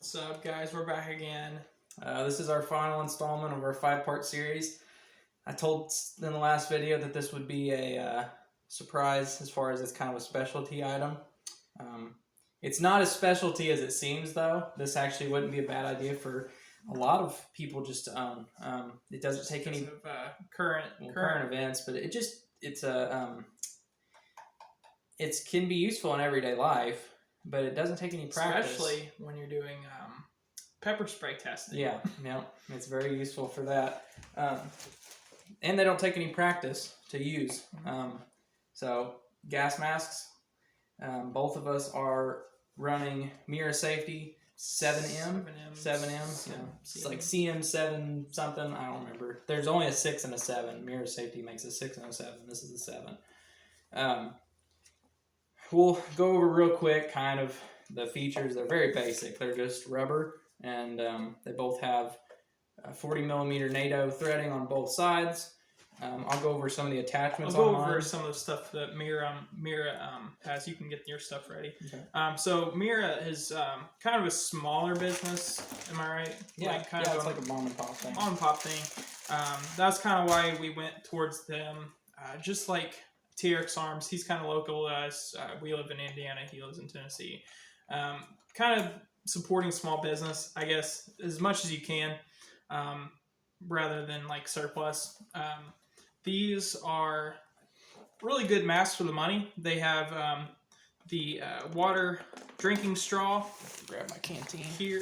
What's up, guys? We're back again. This is our final installment of our 5-part series. I told in the last video that this would be a surprise as far as it's kind of a specialty item. It's not as specialty as it seems, though. This actually wouldn't be a bad idea for a lot of people just to own. It doesn't take any current events, but it can be useful in everyday life, but it doesn't take any practice. Especially when you're doing pepper spray testing. Yeah, it's very useful for that. And they don't take any practice to use. So gas masks, both of us are running Mira Safety 7M. It's like CM7 something, I don't remember. There's only a 6 and a 7. Mira Safety makes a 6 and a 7. This is a 7. We'll go over real quick kind of the features. They're very basic. They're just rubber, and they both have 40mm NATO threading on both sides. I'll go over some of the attachments. I'll go over some of the stuff that Mira has. You can get your stuff ready. Okay. So Mira is kind of a smaller business. Am I right? Yeah. It's like a mom and pop thing. Mom and pop thing. That's kind of why we went towards them. Just like TRX Arms, he's kind of local to us. We live in Indiana. He lives in Tennessee. Kind of supporting small business, I guess, as much as you can, rather than like surplus. These are really good masks for the money. They have the water drinking straw. Grab my canteen here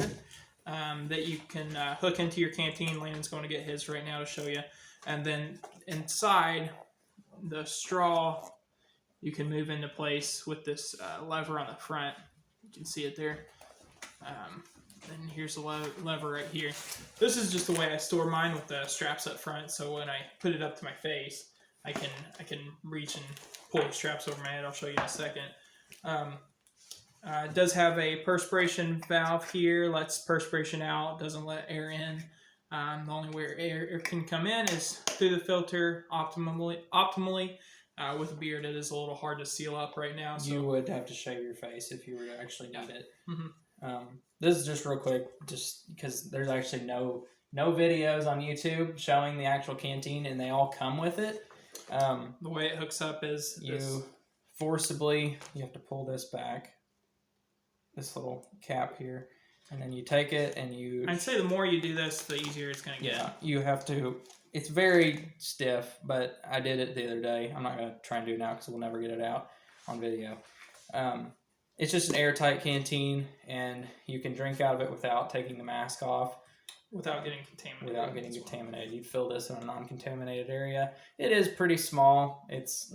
that you can hook into your canteen. Landon's going to get his right now to show you. And then inside the straw, you can move into place with this lever on the front. You can see it there. And here's the lever right here. This is just the way I store mine with the straps up front. So when I put it up to my face, I can reach and pull the straps over my head. I'll show you in a second. It does have a perspiration valve here. Lets perspiration out. Doesn't let air in. The only way air can come in is through the filter optimally. With a beard, it is a little hard to seal up right now. So you would have to shave your face if you were to actually need it. Mm-hmm. This is just real quick, just because there's actually no videos on YouTube showing the actual canteen, and they all come with it. The way it hooks up is you have to pull this back, this little cap here, and then you take it and you... I'd say the more you do this, the easier it's going to get. Yeah, you have to... It's very stiff, but I did it the other day. I'm not going to try and do it now because we'll never get it out on video. It's just an airtight canteen, and you can drink out of it without taking the mask off. Without getting contaminated. You fill this in a non-contaminated area. It is pretty small. It's,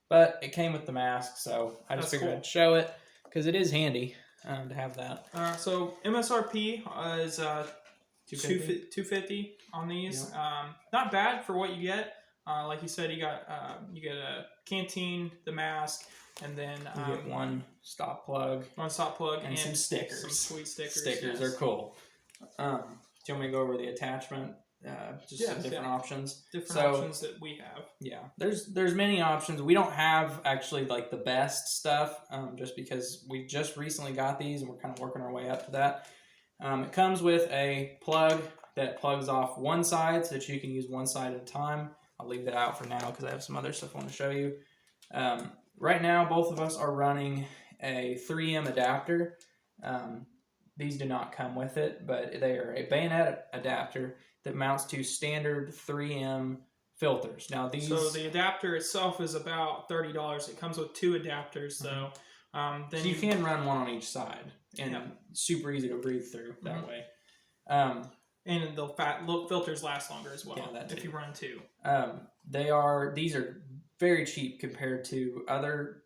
but it came with the mask, so I just figured I'd show it because it is handy to have that. So MSRP is $250 on these. Yep. Not bad for what you get. Like you said, you get a canteen, the mask, and then you get one stop plug, and some stickers. Some sweet stickers. Stickers are cool. Do you want me to go over the attachment? Some different options. Options that we have. Yeah, there's many options. We don't have actually like the best stuff, just because we just recently got these and we're kind of working our way up to that. It comes with a plug that plugs off one side so that you can use one side at a time. I'll leave that out for now because I have some other stuff I want to show you. Right now, both of us are running a 3M adapter. These do not come with it, but they are a Bayonet Adapter that mounts to standard 3M filters. Now these... So the adapter itself is about $30. It comes with 2 adapters, though. Then you can run one on each side, and super easy to breathe through that way. And the filters last longer as well. Yeah, if you run 2. These are very cheap compared to other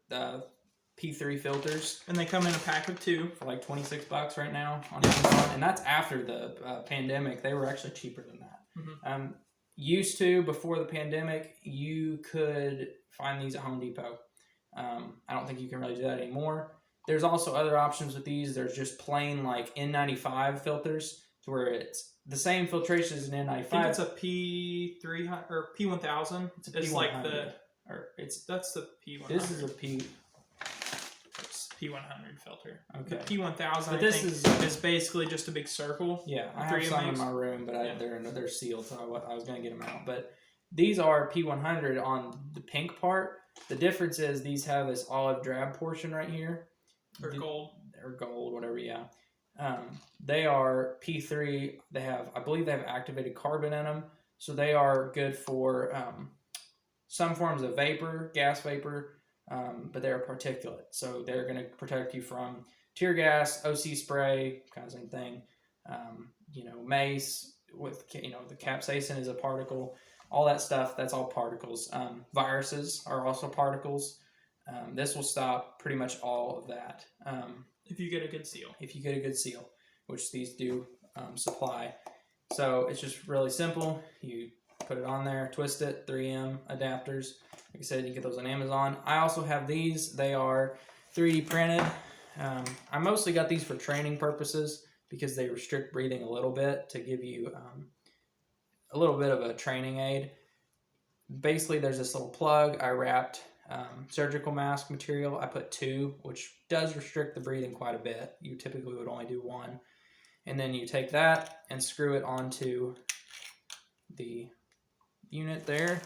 P3 filters, and they come in a pack of 2 for like $26 right now on Amazon, and that's after the pandemic. They were actually cheaper than that. Before the pandemic, you could find these at Home Depot. I don't think you can really do that anymore. There's also other options with these. There's just plain like N95 filters, to where it's the same filtration as an N95. I think it's a P300 or P1000. It's like that's the P. P100 filter. Okay. The P1000 But I this think is basically just a big circle. Yeah, I Three have of some in makes. my room, but Yeah. they're sealed, so I was going to get them out. But these are P100 on the pink part. The difference is these have this olive drab portion right here. Or gold. Or gold, whatever, yeah. They are P3. I believe they have activated carbon in them, so they are good for some forms of vapor, gas vapor, but they're particulate. So they're going to protect you from tear gas, OC spray, kind of same thing. Mace with, the capsaicin is a particle. All that stuff, that's all particles. Viruses are also particles. This will stop pretty much all of that. If you get a good seal. If you get a good seal, which these do supply. So it's just really simple. You put it on there, twist it, 3M adapters. Like I said, you can get those on Amazon. I also have these. They are 3D printed. I mostly got these for training purposes because they restrict breathing a little bit to give you a little bit of a training aid. Basically, there's this little plug. I wrapped surgical mask material. I put 2, which does restrict the breathing quite a bit. You typically would only do 1. And then you take that and screw it onto the unit there.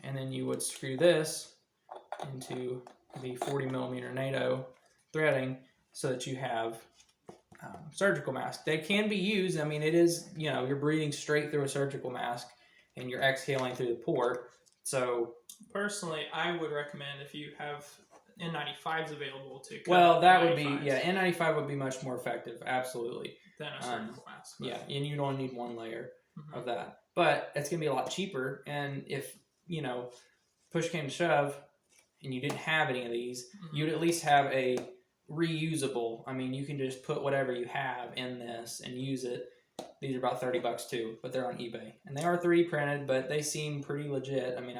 And then you would screw this into the 40 millimeter NATO threading so that you have surgical mask. They can be used. I mean, it is, you're breathing straight through a surgical mask and you're exhaling through the port. So personally, I would recommend if you have N95s available to cut. Well, that would be, N95s N95 would be much more effective, absolutely. than a surgical mask. Yeah, and you'd only need 1 layer of that. But it's going to be a lot cheaper, and if, push came to shove and you didn't have any of these, you'd at least have a reusable. I mean, you can just put whatever you have in this and use it. These are about $30 too, but they're on eBay. And they are 3D printed, but they seem pretty legit. I mean,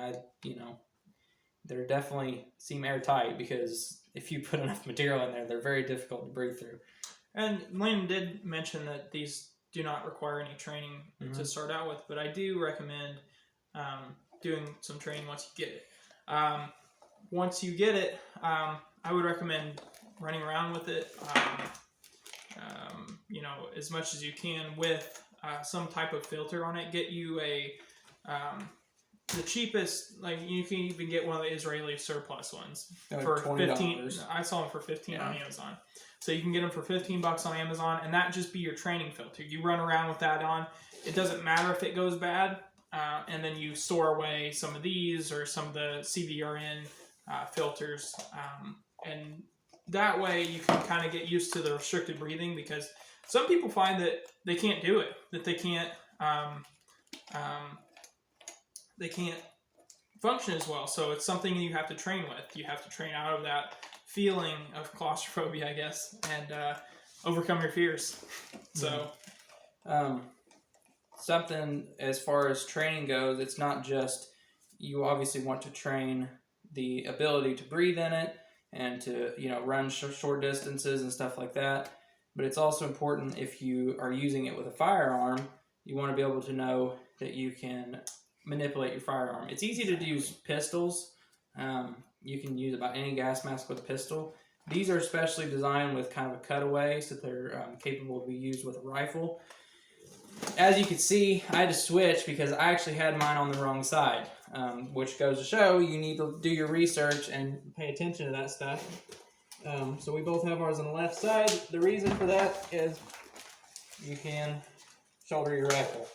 they're definitely seem airtight because if you put enough material in there, they're very difficult to breathe through. And Lynn did mention that these do not require any training to start out with, but I do recommend doing some training once you get it. Once you get it, I would recommend running around with it, as much as you can with some type of filter on it. Get you the cheapest, you can even get one of the Israeli surplus ones for $15. I saw them for $15 on Amazon. So you can get them for $15 on Amazon, and that just be your training filter. You run around with that on. It doesn't matter if it goes bad, and then you store away some of these or some of the CVRN filters, and that way you can kind of get used to the restricted breathing, because some people find that they can't do it, that they can't function as well. So it's something you have to train with. You have to train out of that feeling of claustrophobia, I guess, and overcome your fears. So something as far as training goes, it's not just, you obviously want to train the ability to breathe in it and to run short distances and stuff like that, but it's also important if you are using it with a firearm, you want to be able to know that you can manipulate your firearm. It's easy to use pistols. You can use about any gas mask with a pistol. These are especially designed with kind of a cutaway so that they're capable to be used with a rifle. As you can see, I had to switch because I actually had mine on the wrong side, which goes to show you need to do your research and pay attention to that stuff. So we both have ours on the left side. The reason for that is you can shoulder your rifle.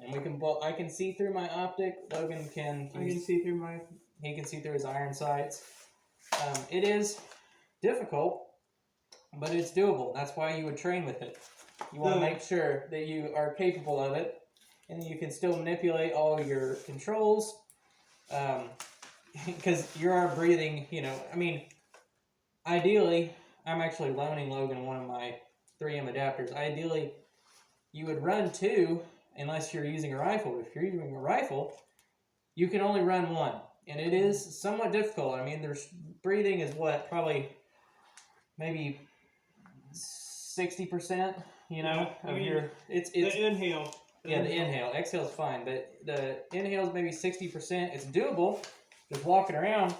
And we can I can see through my optic. Logan can. I can see through my. He can see through his iron sights. It is difficult, but it's doable. That's why you would train with it. You want to make sure that you are capable of it, and you can still manipulate all your controls. Because you are breathing. I mean, ideally, I'm actually loaning Logan one of my 3M adapters. Ideally, you would run 2. Unless you're using a rifle. If you're using a rifle, you can only run 1. And it is somewhat difficult. I mean, there's breathing is probably maybe 60%, it's the inhale. Yeah, the inhale. Exhale's fine, but the inhale is maybe 60%. It's doable, just walking around.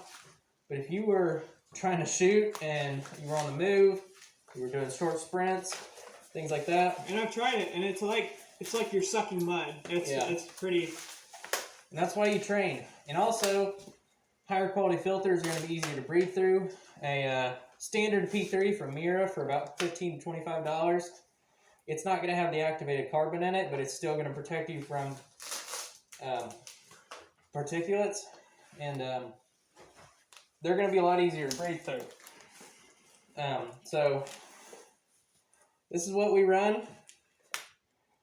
But if you were trying to shoot and you were on the move, you were doing short sprints, things like that. And I've tried it, and it's like you're sucking mud. It's pretty. And that's why you train. And also, higher quality filters are going to be easier to breathe through. A standard P3 from Mira for about $15 to $25. It's not going to have the activated carbon in it, but it's still going to protect you from particulates, and they're going to be a lot easier to breathe through. So this is what we run.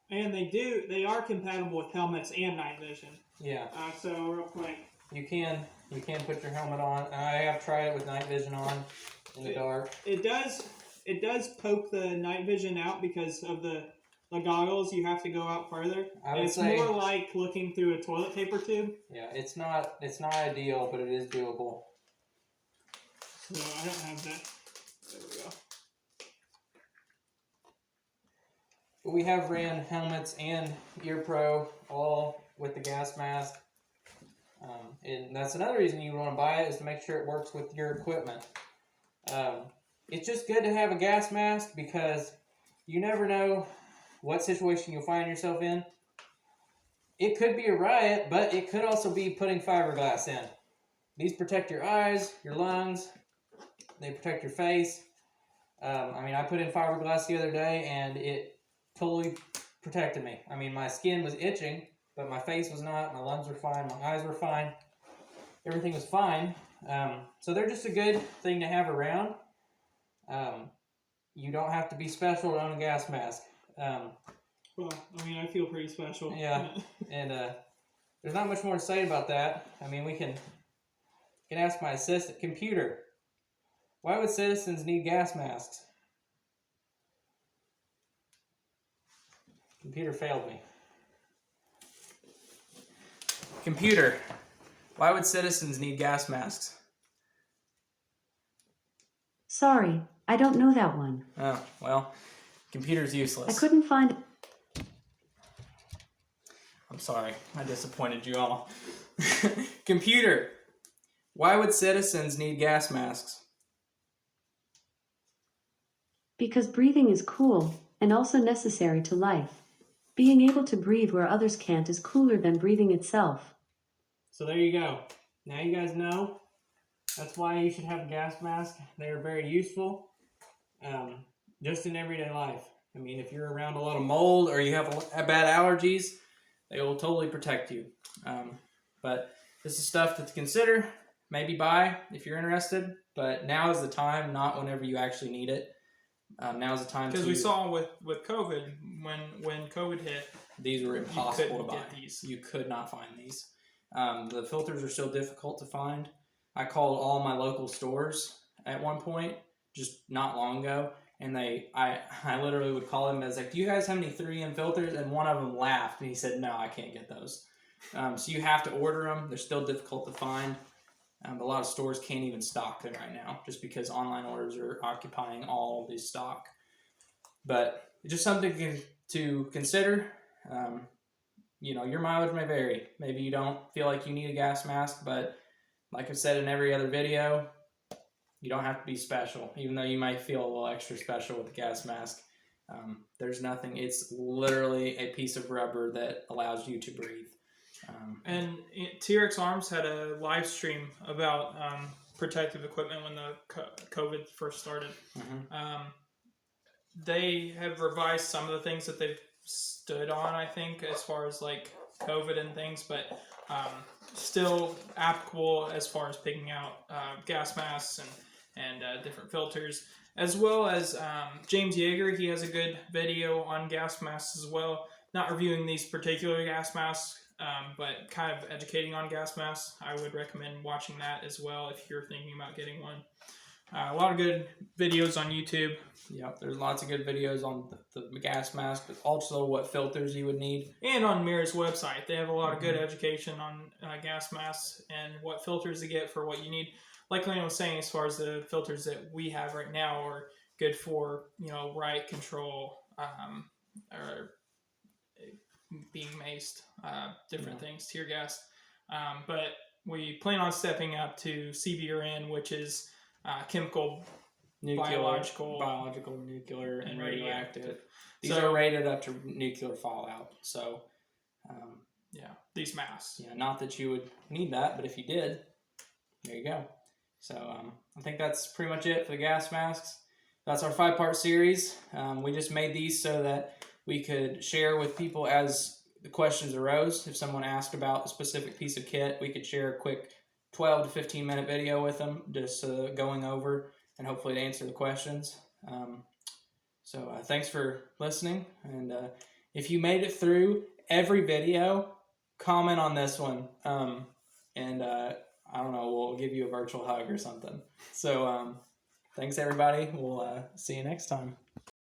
And they are compatible with helmets and night vision. Yeah. So real quick, you can put your helmet on. I have tried it with night vision on in the dark. It does poke the night vision out because of the goggles. You have to go out further. It's more like looking through a toilet paper tube. Yeah, it's not ideal, but it is doable. So I don't have that. There we go. But we have ran helmets and Ear Pro all with the gas mask. And that's another reason you want to buy it, is to make sure it works with your equipment. It's just good to have a gas mask because you never know what situation you'll find yourself in. It could be a riot, but it could also be putting fiberglass in. These protect your eyes, your lungs, they protect your face. I put in fiberglass the other day and it totally protected me. My skin was itching, but my face was not, my lungs were fine, my eyes were fine, everything was fine. So they're just a good thing to have around. You don't have to be special to own a gas mask. Well, I feel pretty special. Yeah, and there's not much more to say about that. We can ask my assistant. Computer, why would citizens need gas masks? Computer failed me. Computer, why would citizens need gas masks? Sorry, I don't know that one. Oh, well, computer's useless. I couldn't find... I'm sorry, I disappointed you all. Computer, why would citizens need gas masks? Because breathing is cool, and also necessary to life. Being able to breathe where others can't is cooler than breathing itself. So there you go. Now you guys know. That's why you should have a gas mask. They are very useful, just in everyday life. If you're around a lot of mold or you have bad allergies, they will totally protect you. But this is stuff to consider. Maybe buy if you're interested. But now is the time, not whenever you actually need it. Now is the time. Because we saw with COVID, when COVID hit, these were impossible to buy. These. You could not find these. The filters are still difficult to find. I called all my local stores at one point, just not long ago, and I literally would call them. I was like, "Do you guys have any 3M filters?" And one of them laughed, and he said, "No, I can't get those." So you have to order them. They're still difficult to find. A lot of stores can't even stock them right now, just because online orders are occupying all of this stock. But it's just something to consider. Your mileage may vary. Maybe you don't feel like you need a gas mask, but like I've said in every other video, you don't have to be special, even though you might feel a little extra special with the gas mask. There's nothing. It's literally a piece of rubber that allows you to breathe. And TRX Arms had a live stream about protective equipment when the COVID first started. Mm-hmm. They have revised some of the things that they've stood on, I think, as far as like COVID and things, but still applicable as far as picking out gas masks and different filters, as well as James Yeager. He has a good video on gas masks as well, not reviewing these particular gas masks, but kind of educating on gas masks. I would recommend watching that as well if you're thinking about getting one. A lot of good videos on YouTube. Yep, there's lots of good videos on the gas mask, but also what filters you would need. And on Mira's website, they have a lot of good education on gas masks and what filters to get for what you need. Like Lane was saying, as far as the filters that we have right now are good for, riot control, or being maced, different things, tear gas. But we plan on stepping up to CBRN, which is chemical, biological, nuclear, and radioactive. These So- are rated up to nuclear fallout. So, yeah, these masks. yeah, not that you would need that, but if you did, there you go. So I think that's pretty much it for the gas masks. That's our 5-part series. We just made these so that we could share with people as the questions arose. If someone asked about a specific piece of kit, we could share a quick 12 to 15 minute video with them, just going over and hopefully to answer the questions. So thanks for listening. And if you made it through every video, comment on this one. And I don't know, we'll give you a virtual hug or something. So thanks, everybody. We'll see you next time.